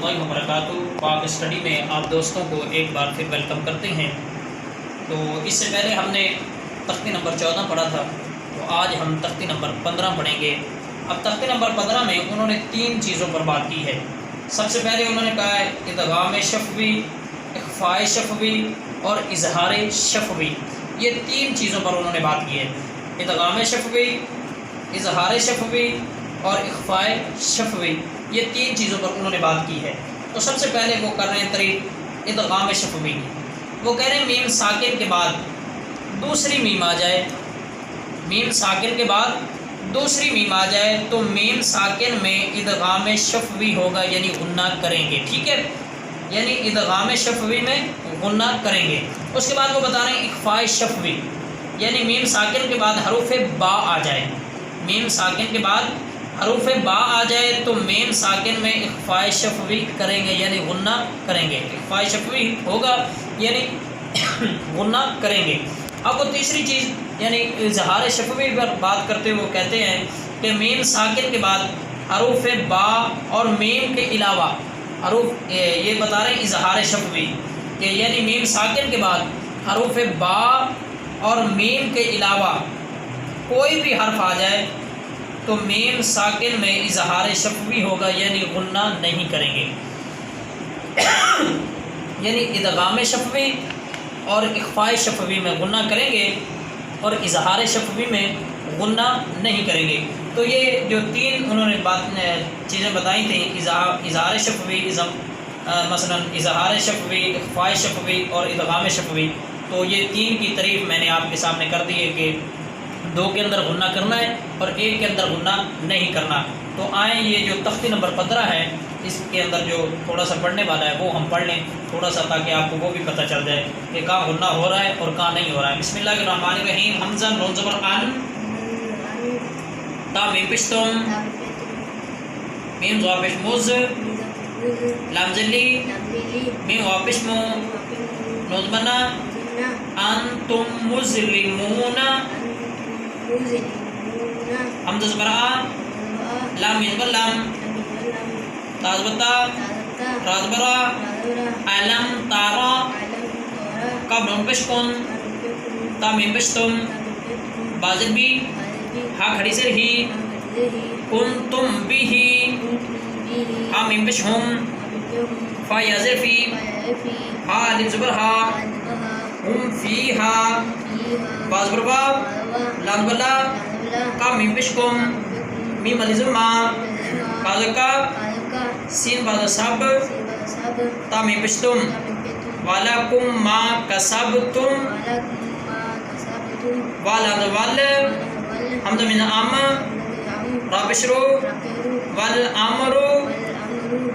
اللہ وبرکاتہ۔ پاک اسٹڈی میں آپ دوستوں کو ایک بار پھر ویلکم کرتے ہیں۔ تو اس سے پہلے ہم نے تختی نمبر 14 پڑھا تھا، تو آج ہم تختی نمبر 15 پڑھیں گے۔ اب تختی نمبر 15 میں انہوں نے 3 چیزوں پر بات کی ہے۔ سب سے پہلے انہوں نے کہا ہے ادغام شفوی، اخفاء شفوی اور اظہار شفوی۔ یہ 3 چیزوں پر انہوں نے بات کی ہے، ادغام شفوی، اظہار شفوی اور اخفاء شفوی۔ یہ 3 چیزوں پر انہوں نے بات کی ہے۔ تو سب سے پہلے وہ کر رہے ہیں طریق ادغام شفوی کی۔ وہ کہہ رہے ہیں میم ساکن کے بعد دوسری میم آ جائے، میم ساکن کے بعد دوسری میم آ جائے تو میم ساکن میں ادغام شفوی ہوگا، یعنی غنہ کریں گے، ٹھیک ہے، یعنی ادغام شفوی میں غنہ کریں گے۔ اس کے بعد وہ بتا رہے ہیں اخفاء شفوی، یعنی میم ساکن کے بعد حروف با آ جائے، میم ساکن کے بعد حروف با آ جائے تو میم ساکن میں اخفاء شفوی کریں گے، یعنی غنہ کریں گے، اخفاء شفوی ہوگا یعنی غنہ کریں گے۔ اب وہ تیسری چیز یعنی اظہار شفوی پر بات کرتے ہوئے وہ کہتے ہیں کہ میم ساکن کے بعد حروف با اور میم کے علاوہ حروف یہ بتا رہے ہیں اظہار شفوی کہ یعنی میم ساکن کے بعد حروف با اور میم کے علاوہ کوئی بھی حرف آ جائے تو میم ساکن میں اظہار شفوی ہوگا، یعنی غنہ نہیں کریں گے، یعنی ادغام شفوی اور اخفاء شفوی میں غنہ کریں گے اور اظہار شفوی میں غنہ نہیں کریں گے۔ تو یہ جو 3 انہوں نے چیزیں بتائی تھیں، اظہار شفوی، مثلا اظہار شفوی، اخفاء شفوی اور ادغام شفوی، تو یہ 3 کی تعریف میں نے آپ کے سامنے کر دی ہے کہ 2 کے اندر غنہ کرنا ہے اور 1 کے اندر غنہ نہیں کرنا۔ تو آئیں یہ جو تختی نمبر 15 ہے اس کے اندر جو تھوڑا سا پڑھنے والا ہے وہ ہم پڑھ لیں تھوڑا سا، تاکہ آپ کو وہ بھی پتہ چل جائے کہ کہاں غنہ ہو رہا ہے اور کہاں نہیں ہو رہا ہے۔ بسم اللہ الرحمن الرحیم۔ حمزہ نون زبر ان، تا میم پیش تم، میم زوا پیش موز، لام زلی، میم وا پیش مو، نون زبر نا، انتم مظلمون، حمزہ زبر آ، لام میم زبر لام، تا زبر تا، را زبر را، علم تارا، کاف نون پیش کن، تا میم پیش تم، با زیر بی، ہا کھڑی زیر ہی، کنتم بیہی، ہا میم پیش ہم، فا یا زیر فی، ہا الف زبر ہا، ہم فیہا، با زبر با، لام زبر لا، کاف میم پیش کم، میم الف زبر ما، با زبر کا، سین با زبر سب، تا میم پیش تم، وَلَكُمْ مَا كَسَبْتُمْ، وَلَا وَلَ، حمزہ من ام، را پیش رو، وَالْأَمْرُ،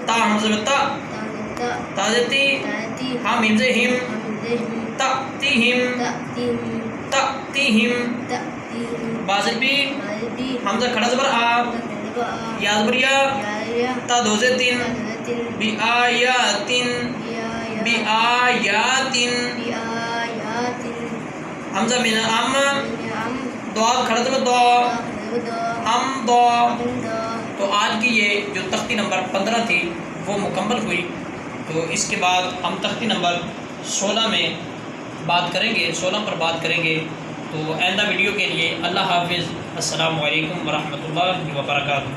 تا حمزہ تا، تا زتی، ہا میم زر ہم، تَأْتِهِمْ، تَأْتِهِمْ، با زر بی، حمزہ کھڑا زبر آ، یا زبر یا، تا دو زر تین، بی آیاتن، بی آیاتن، حمزہ من ام، دعا کھڑا زبر دعا، ہم دعا۔ تو آج کی یہ جو تختی نمبر 15 تھی وہ مکمل ہوئی۔ تو اس کے بعد ہم تختی نمبر 16 میں بات کریں گے، 16 پر بات کریں گے۔ تو آئندہ ویڈیو کے لیے اللہ حافظ، السلام علیکم ورحمۃ اللہ وبرکاتہ۔